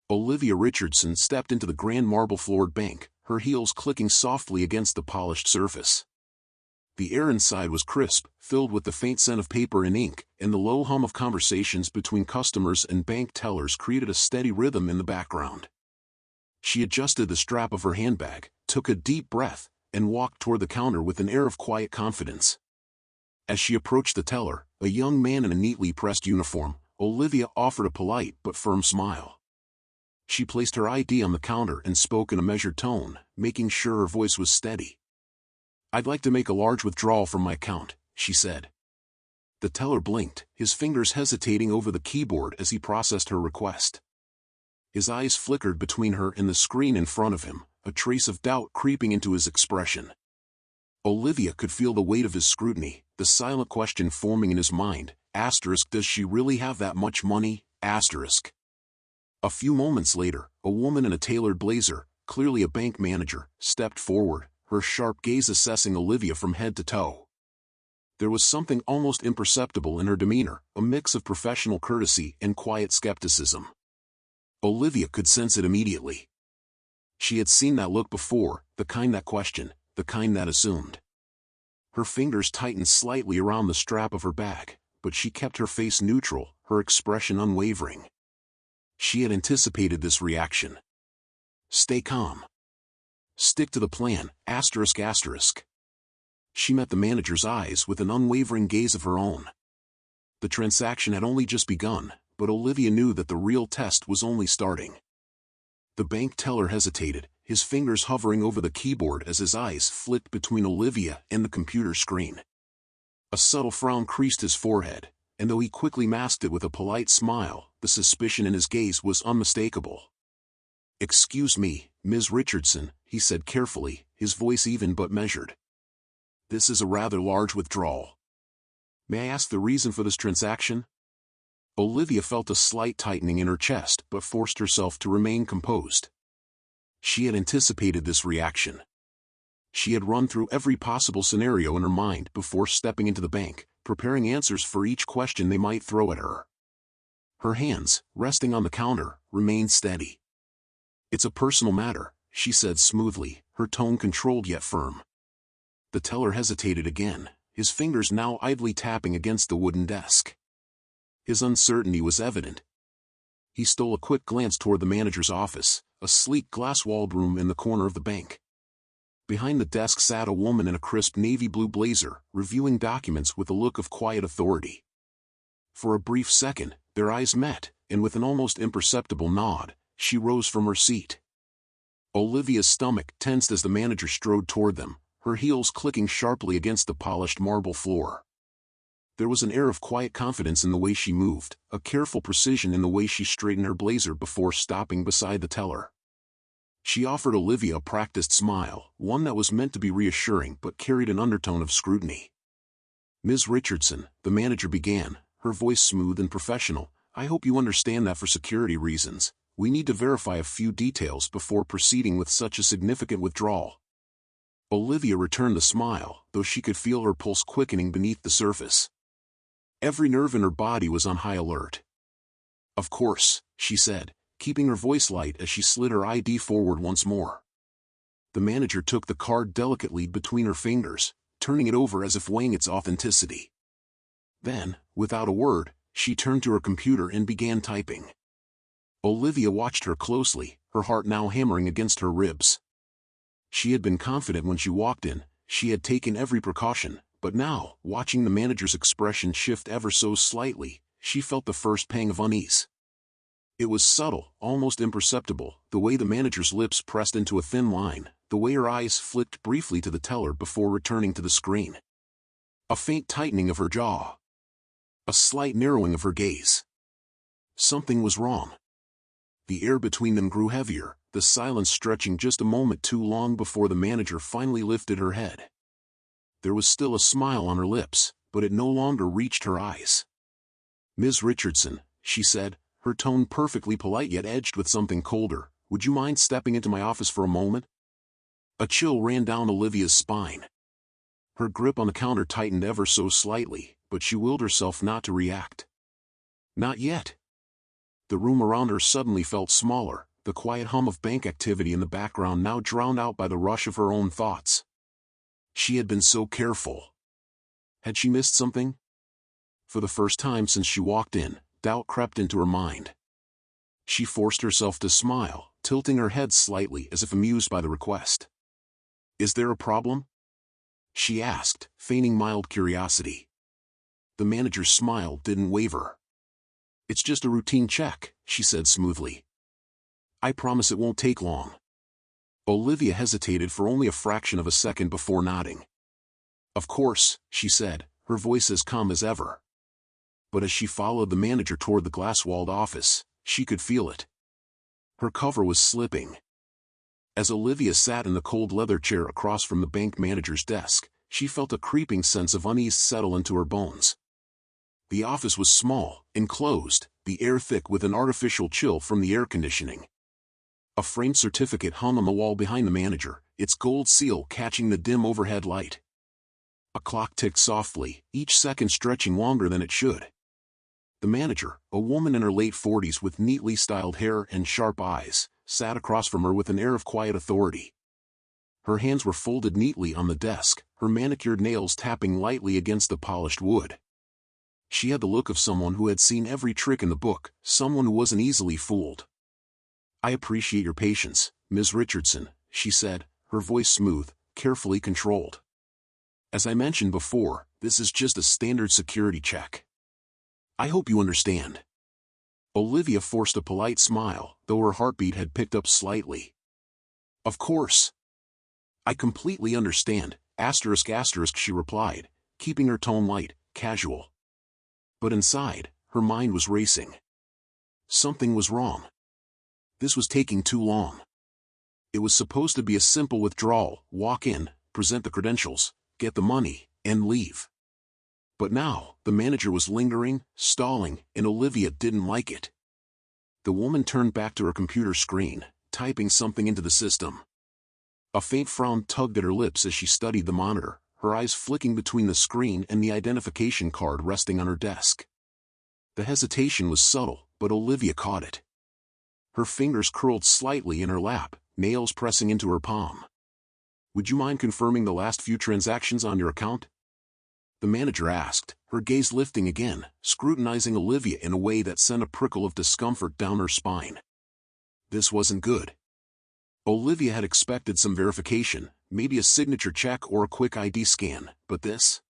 Olivia Richardson stepped into the grand marble-floored bank, her heels clicking softly against the polished surface. The air inside was crisp, filled with the faint scent of paper and ink, and the low hum of conversations between customers and bank tellers created a steady rhythm in the background. She adjusted the strap of her handbag, took a deep breath, and walked toward the counter with an air of quiet confidence. As she approached the teller, a young man in a neatly pressed uniform, Olivia offered a polite but firm smile. She placed her ID on the counter and spoke in a measured tone, making sure her voice was steady. "I'd like to make a large withdrawal from my account," she said. The teller blinked, his fingers hesitating over the keyboard as he processed her request. His eyes flickered between her and the screen in front of him, a trace of doubt creeping into his expression. Olivia could feel the weight of his scrutiny, the silent question forming in his mind, does she really have that much money? A few moments later, a woman in a tailored blazer, clearly a bank manager, stepped forward, her sharp gaze assessing Olivia from head to toe. There was something almost imperceptible in her demeanor, a mix of professional courtesy and quiet skepticism. Olivia could sense it immediately. She had seen that look before, the kind that questioned, the kind that assumed. Her fingers tightened slightly around the strap of her bag, but she kept her face neutral, her expression unwavering. She had anticipated this reaction. Stay calm. Stick to the plan, ***. She met the manager's eyes with an unwavering gaze of her own. The transaction had only just begun, but Olivia knew that the real test was only starting. The bank teller hesitated, his fingers hovering over the keyboard as his eyes flicked between Olivia and the computer screen. A subtle frown creased his forehead, and though he quickly masked it with a polite smile, the suspicion in his gaze was unmistakable. "Excuse me, Ms. Richardson," he said carefully, his voice even but measured. "This is a rather large withdrawal. May I ask the reason for this transaction?" Olivia felt a slight tightening in her chest but forced herself to remain composed. She had anticipated this reaction. She had run through every possible scenario in her mind before stepping into the bank, preparing answers for each question they might throw at her. Her hands, resting on the counter, remained steady. "It's a personal matter," she said smoothly, her tone controlled yet firm. The teller hesitated again, his fingers now idly tapping against the wooden desk. His uncertainty was evident. He stole a quick glance toward the manager's office, a sleek glass-walled room in the corner of the bank. Behind the desk sat a woman in a crisp navy blue blazer, reviewing documents with a look of quiet authority. For a brief second, their eyes met, and with an almost imperceptible nod, she rose from her seat. Olivia's stomach tensed as the manager strode toward them, her heels clicking sharply against the polished marble floor. There was an air of quiet confidence in the way she moved, a careful precision in the way she straightened her blazer before stopping beside the teller. She offered Olivia a practiced smile, one that was meant to be reassuring but carried an undertone of scrutiny. "Ms. Richardson," the manager began, her voice smooth and professional, "I hope you understand that for security reasons, we need to verify a few details before proceeding with such a significant withdrawal." Olivia returned the smile, though she could feel her pulse quickening beneath the surface. Every nerve in her body was on high alert. "Of course," she said, keeping her voice light as she slid her ID forward once more. The manager took the card delicately between her fingers, turning it over as if weighing its authenticity. Then, without a word, she turned to her computer and began typing. Olivia watched her closely, her heart now hammering against her ribs. She had been confident when she walked in, she had taken every precaution, but now, watching the manager's expression shift ever so slightly, she felt the first pang of unease. It was subtle, almost imperceptible, the way the manager's lips pressed into a thin line, the way her eyes flicked briefly to the teller before returning to the screen. A faint tightening of her jaw. A slight narrowing of her gaze. Something was wrong. The air between them grew heavier, the silence stretching just a moment too long before the manager finally lifted her head. There was still a smile on her lips, but it no longer reached her eyes. "Ms. Richardson," she said, her tone perfectly polite yet edged with something colder, "would you mind stepping into my office for a moment?" A chill ran down Olivia's spine. Her grip on the counter tightened ever so slightly, but she willed herself not to react. "Not yet." The room around her suddenly felt smaller, the quiet hum of bank activity in the background now drowned out by the rush of her own thoughts. She had been so careful. Had she missed something? For the first time since she walked in, doubt crept into her mind. She forced herself to smile, tilting her head slightly as if amused by the request. "Is there a problem?" she asked, feigning mild curiosity. The manager's smile didn't waver. "It's just a routine check," she said smoothly. "I promise it won't take long." Olivia hesitated for only a fraction of a second before nodding. "Of course," she said, her voice as calm as ever. But as she followed the manager toward the glass-walled office, she could feel it. Her cover was slipping. As Olivia sat in the cold leather chair across from the bank manager's desk, she felt a creeping sense of unease settle into her bones. The office was small, enclosed, the air thick with an artificial chill from the air conditioning. A framed certificate hung on the wall behind the manager, its gold seal catching the dim overhead light. A clock ticked softly, each second stretching longer than it should. The manager, a woman in her late 40s with neatly styled hair and sharp eyes, sat across from her with an air of quiet authority. Her hands were folded neatly on the desk, her manicured nails tapping lightly against the polished wood. She had the look of someone who had seen every trick in the book, someone who wasn't easily fooled. "I appreciate your patience, Ms. Richardson," she said, her voice smooth, carefully controlled. "As I mentioned before, this is just a standard security check. I hope you understand." Olivia forced a polite smile, though her heartbeat had picked up slightly. "Of course. I completely understand, ***, she replied, keeping her tone light, casual. But inside, her mind was racing. Something was wrong. This was taking too long. It was supposed to be a simple withdrawal, walk in, present the credentials, get the money, and leave. But now, the manager was lingering, stalling, and Olivia didn't like it. The woman turned back to her computer screen, typing something into the system. A faint frown tugged at her lips as she studied the monitor, her eyes flicking between the screen and the identification card resting on her desk. The hesitation was subtle, but Olivia caught it. Her fingers curled slightly in her lap, nails pressing into her palm. "Would you mind confirming the last few transactions on your account?" the manager asked, her gaze lifting again, scrutinizing Olivia in a way that sent a prickle of discomfort down her spine. This wasn't good. Olivia had expected some verification, maybe a signature check or a quick ID scan, but this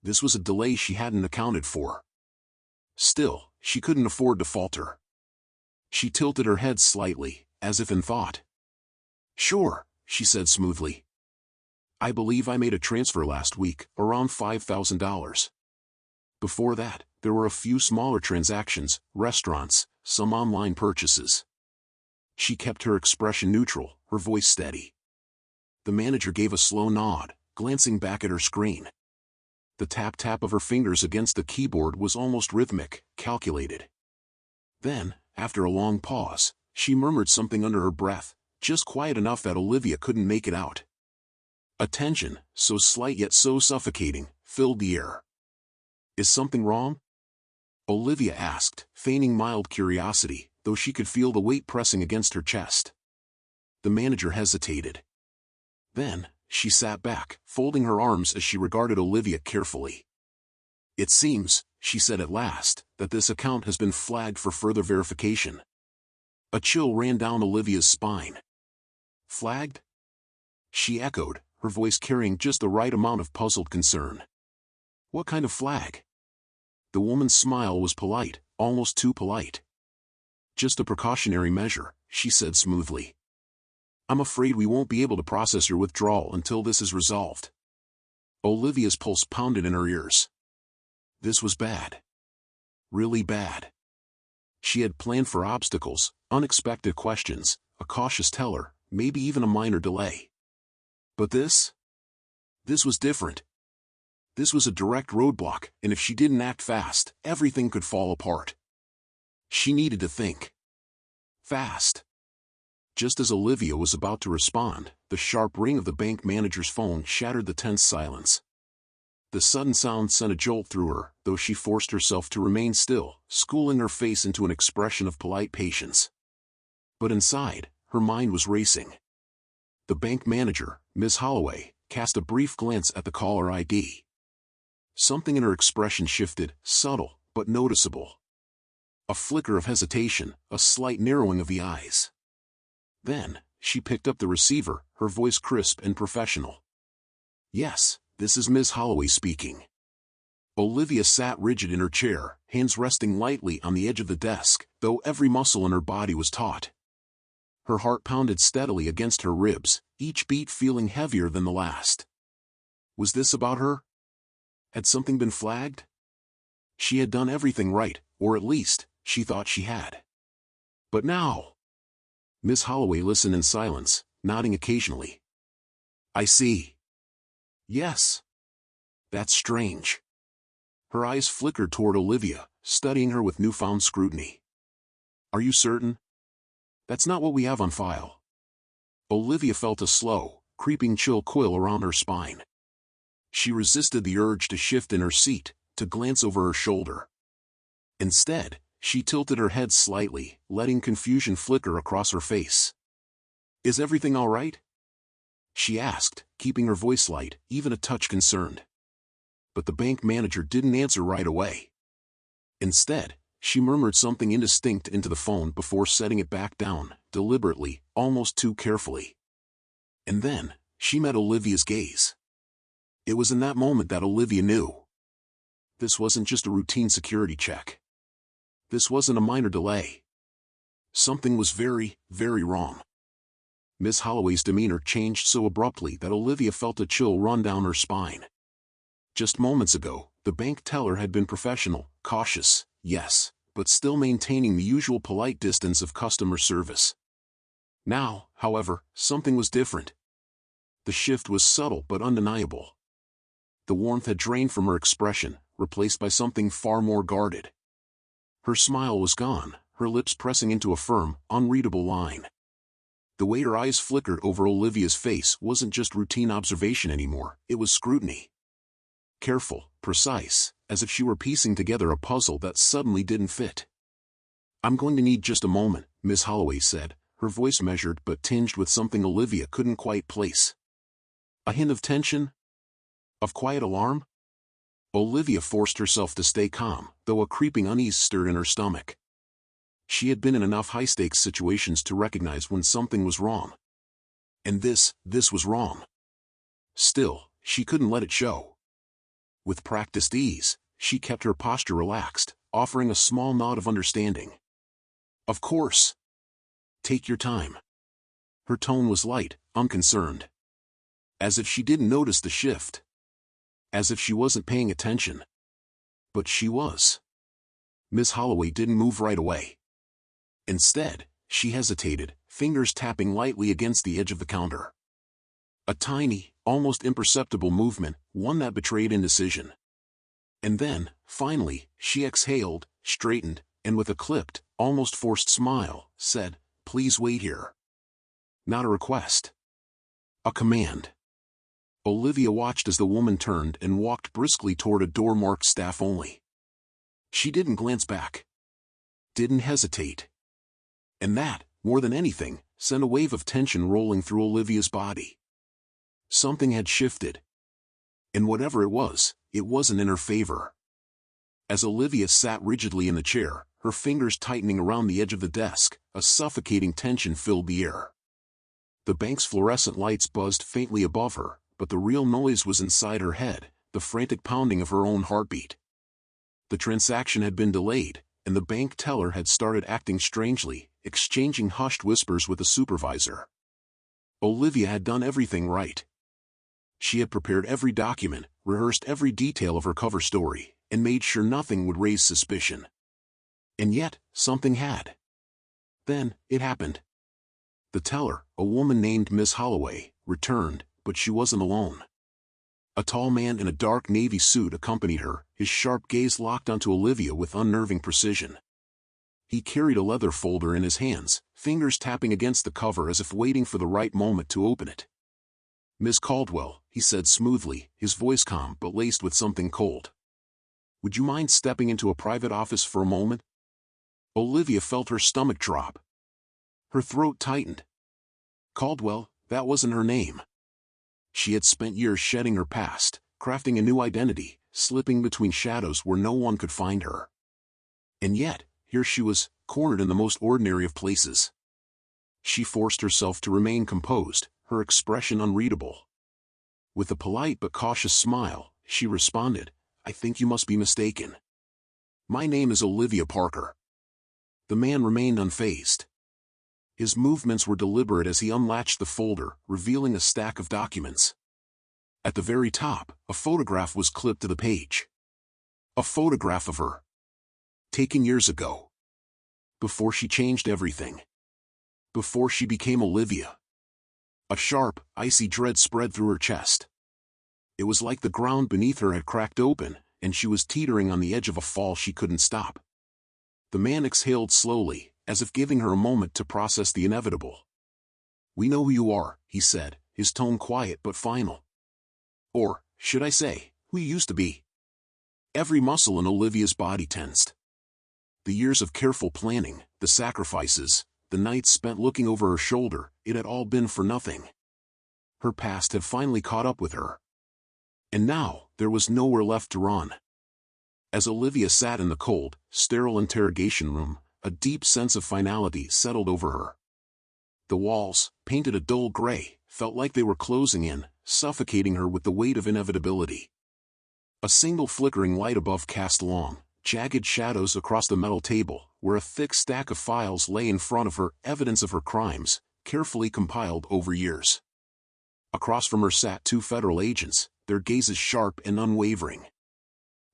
was a delay she hadn't accounted for. Still, she couldn't afford to falter. She tilted her head slightly, as if in thought. "Sure," she said smoothly. "I believe I made a transfer last week, around $5,000. Before that, there were a few smaller transactions, restaurants, some online purchases." She kept her expression neutral, her voice steady. The manager gave a slow nod, glancing back at her screen. The tap-tap of her fingers against the keyboard was almost rhythmic, calculated. Then, after a long pause, she murmured something under her breath, just quiet enough that Olivia couldn't make it out. A tension, so slight yet so suffocating, filled the air. "Is something wrong?" Olivia asked, feigning mild curiosity, though she could feel the weight pressing against her chest. The manager hesitated. Then, she sat back, folding her arms as she regarded Olivia carefully. "It seems," she said at last, "that this account has been flagged for further verification." A chill ran down Olivia's spine. "Flagged?" she echoed, her voice carrying just the right amount of puzzled concern. "What kind of flag?" The woman's smile was polite, almost too polite. "Just a precautionary measure," she said smoothly. "I'm afraid we won't be able to process your withdrawal until this is resolved." Olivia's pulse pounded in her ears. This was bad. Really bad. She had planned for obstacles, unexpected questions, a cautious teller, maybe even a minor delay. But this was different. This was a direct roadblock, and if she didn't act fast, everything could fall apart. She needed to think. Fast. Just as Olivia was about to respond, the sharp ring of the bank manager's phone shattered the tense silence. The sudden sound sent a jolt through her, though she forced herself to remain still, schooling her face into an expression of polite patience. But inside, her mind was racing. The bank manager, Ms. Holloway, cast a brief glance at the caller ID. Something in her expression shifted, subtle, but noticeable. A flicker of hesitation, a slight narrowing of the eyes. Then, she picked up the receiver, her voice crisp and professional. "Yes, this is Ms. Holloway speaking." Olivia sat rigid in her chair, hands resting lightly on the edge of the desk, though every muscle in her body was taut. Her heart pounded steadily against her ribs, each beat feeling heavier than the last. Was this about her? Had something been flagged? She had done everything right, or at least, she thought she had. But now... Miss Holloway listened in silence, nodding occasionally. "I see. Yes. That's strange." Her eyes flickered toward Olivia, studying her with newfound scrutiny. "Are you certain? That's not what we have on file." Olivia felt a slow, creeping chill coil around her spine. She resisted the urge to shift in her seat, to glance over her shoulder. Instead, she tilted her head slightly, letting confusion flicker across her face. "Is everything all right?" she asked, keeping her voice light, even a touch concerned. But the bank manager didn't answer right away. Instead, she murmured something indistinct into the phone before setting it back down, deliberately, almost too carefully. And then, she met Olivia's gaze. It was in that moment that Olivia knew. This wasn't just a routine security check. This wasn't a minor delay. Something was very, very wrong. Miss Holloway's demeanor changed so abruptly that Olivia felt a chill run down her spine. Just moments ago, the bank teller had been professional, cautious, yes, but still maintaining the usual polite distance of customer service. Now, however, something was different. The shift was subtle but undeniable. The warmth had drained from her expression, replaced by something far more guarded. Her smile was gone, her lips pressing into a firm, unreadable line. The way her eyes flickered over Olivia's face wasn't just routine observation anymore, it was scrutiny. Careful, precise, as if she were piecing together a puzzle that suddenly didn't fit. "I'm going to need just a moment," Miss Holloway said, her voice measured but tinged with something Olivia couldn't quite place. A hint of tension? Of quiet alarm? Olivia forced herself to stay calm, though a creeping unease stirred in her stomach. She had been in enough high-stakes situations to recognize when something was wrong. And this was wrong. Still, she couldn't let it show. With practiced ease, she kept her posture relaxed, offering a small nod of understanding. "Of course. Take your time." Her tone was light, unconcerned. As if she didn't notice the shift. As if she wasn't paying attention. But she was. Miss Holloway didn't move right away. Instead, she hesitated, fingers tapping lightly against the edge of the counter. A tiny, almost imperceptible movement, one that betrayed indecision. And then, finally, she exhaled, straightened, and with a clipped, almost forced smile, said, "Please wait here." Not a request. A command. Olivia watched as the woman turned and walked briskly toward a door marked "Staff Only." She didn't glance back. Didn't hesitate. And that, more than anything, sent a wave of tension rolling through Olivia's body. Something had shifted. And whatever it wasn't in her favor. As Olivia sat rigidly in the chair, her fingers tightening around the edge of the desk, a suffocating tension filled the air. The bank's fluorescent lights buzzed faintly above her, but the real noise was inside her head, the frantic pounding of her own heartbeat. The transaction had been delayed, and the bank teller had started acting strangely, exchanging hushed whispers with the supervisor. Olivia had done everything right. She had prepared every document, rehearsed every detail of her cover story, and made sure nothing would raise suspicion. And yet, something had. Then, it happened. The teller, a woman named Miss Holloway, returned, but she wasn't alone. A tall man in a dark navy suit accompanied her, his sharp gaze locked onto Olivia with unnerving precision. He carried a leather folder in his hands, fingers tapping against the cover as if waiting for the right moment to open it. Miss Caldwell, he said smoothly, his voice calm but laced with something cold. Would you mind stepping into a private office for a moment? Olivia felt her stomach drop. Her throat tightened. Caldwell, that wasn't her name. She had spent years shedding her past, crafting a new identity, slipping between shadows where no one could find her. And yet, here she was, cornered in the most ordinary of places. She forced herself to remain composed, her expression unreadable. With a polite but cautious smile, she responded, I think you must be mistaken. My name is Olivia Parker. The man remained unfazed. His movements were deliberate as he unlatched the folder, revealing a stack of documents. At the very top, a photograph was clipped to the page. A photograph of her. Taken years ago. Before she changed everything. Before she became Olivia. A sharp, icy dread spread through her chest. It was like the ground beneath her had cracked open, and she was teetering on the edge of a fall she couldn't stop. The man exhaled slowly, as if giving her a moment to process the inevitable. We know who you are, he said, his tone quiet but final. Or, should I say, who you used to be. Every muscle in Olivia's body tensed. The years of careful planning, the sacrifices, the nights spent looking over her shoulder, it had all been for nothing. Her past had finally caught up with her. And now, there was nowhere left to run. As Olivia sat in the cold, sterile interrogation room, a deep sense of finality settled over her. The walls, painted a dull gray, felt like they were closing in, suffocating her with the weight of inevitability. A single flickering light above cast long, jagged shadows across the metal table, where a thick stack of files lay in front of her, evidence of her crimes, carefully compiled over years. Across from her sat two federal agents, their gazes sharp and unwavering.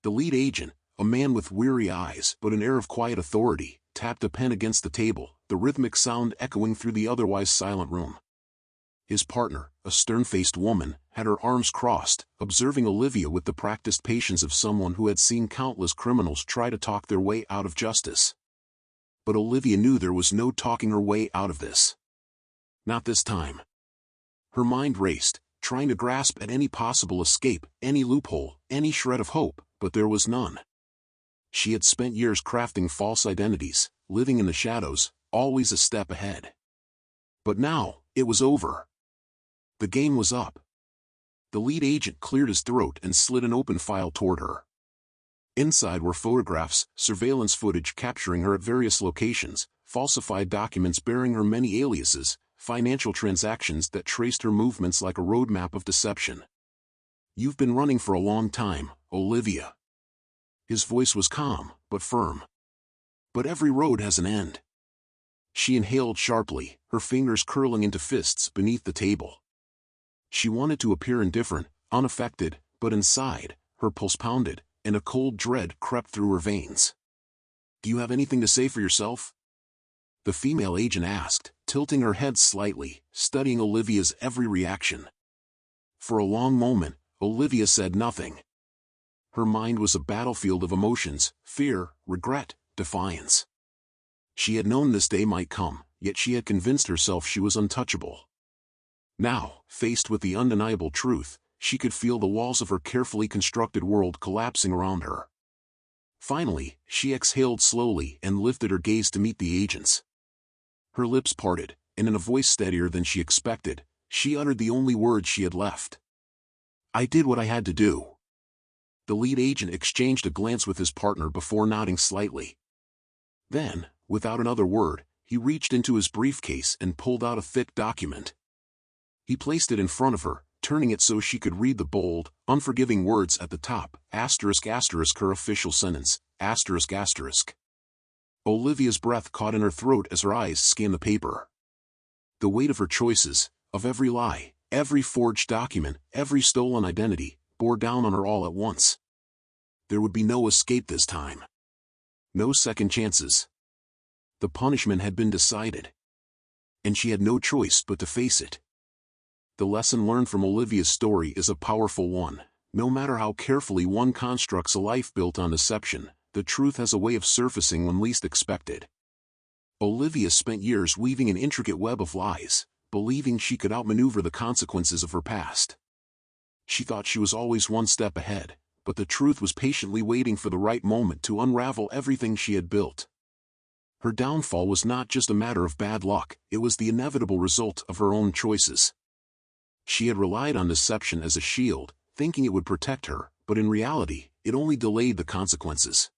The lead agent, a man with weary eyes but an air of quiet authority, tapped a pen against the table, the rhythmic sound echoing through the otherwise silent room. His partner, a stern-faced woman, had her arms crossed, observing Olivia with the practiced patience of someone who had seen countless criminals try to talk their way out of justice. But Olivia knew there was no talking her way out of this. Not this time. Her mind raced, trying to grasp at any possible escape, any loophole, any shred of hope, but there was none. She had spent years crafting false identities, living in the shadows, always a step ahead. But now, it was over. The game was up. The lead agent cleared his throat and slid an open file toward her. Inside were photographs, surveillance footage capturing her at various locations, falsified documents bearing her many aliases, financial transactions that traced her movements like a roadmap of deception. You've been running for a long time, Olivia. His voice was calm, but firm. But every road has an end. She inhaled sharply, her fingers curling into fists beneath the table. She wanted to appear indifferent, unaffected, but inside, her pulse pounded, and a cold dread crept through her veins. Do you have anything to say for yourself? The female agent asked, tilting her head slightly, studying Olivia's every reaction. For a long moment, Olivia said nothing. Her mind was a battlefield of emotions, fear, regret, defiance. She had known this day might come, yet she had convinced herself she was untouchable. Now, faced with the undeniable truth, she could feel the walls of her carefully constructed world collapsing around her. Finally, she exhaled slowly and lifted her gaze to meet the agent's. Her lips parted, and in a voice steadier than she expected, she uttered the only words she had left. I did what I had to do. The lead agent exchanged a glance with his partner before nodding slightly. Then, without another word, he reached into his briefcase and pulled out a thick document. He placed it in front of her, turning it so she could read the bold, unforgiving words at the top, asterisk asterisk her official sentence, asterisk asterisk. Olivia's breath caught in her throat as her eyes scanned the paper. The weight of her choices, of every lie, every forged document, every stolen identity, bore down on her all at once. There would be no escape this time. No second chances. The punishment had been decided. And she had no choice but to face it. The lesson learned from Olivia's story is a powerful one. No matter how carefully one constructs a life built on deception, the truth has a way of surfacing when least expected. Olivia spent years weaving an intricate web of lies, believing she could outmaneuver the consequences of her past. She thought she was always one step ahead, but the truth was patiently waiting for the right moment to unravel everything she had built. Her downfall was not just a matter of bad luck, it was the inevitable result of her own choices. She had relied on deception as a shield, thinking it would protect her, but in reality, it only delayed the consequences.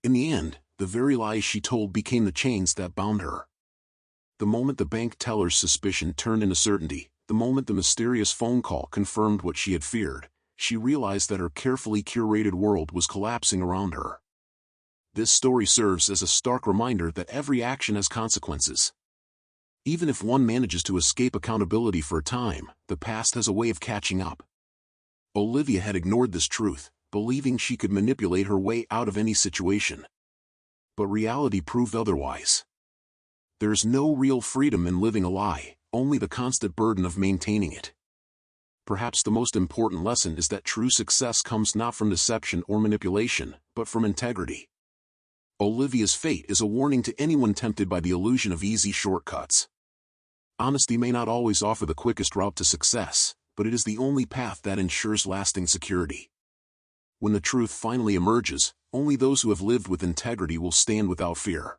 In the end, the very lies she told became the chains that bound her. The moment the bank teller's suspicion turned into certainty, the moment the mysterious phone call confirmed what she had feared, she realized that her carefully curated world was collapsing around her. This story serves as a stark reminder that every action has consequences. Even if one manages to escape accountability for a time, the past has a way of catching up. Olivia had ignored this truth, believing she could manipulate her way out of any situation. But reality proved otherwise. There is no real freedom in living a lie, only the constant burden of maintaining it. Perhaps the most important lesson is that true success comes not from deception or manipulation, but from integrity. Olivia's fate is a warning to anyone tempted by the illusion of easy shortcuts. Honesty may not always offer the quickest route to success, but it is the only path that ensures lasting security. When the truth finally emerges, only those who have lived with integrity will stand without fear.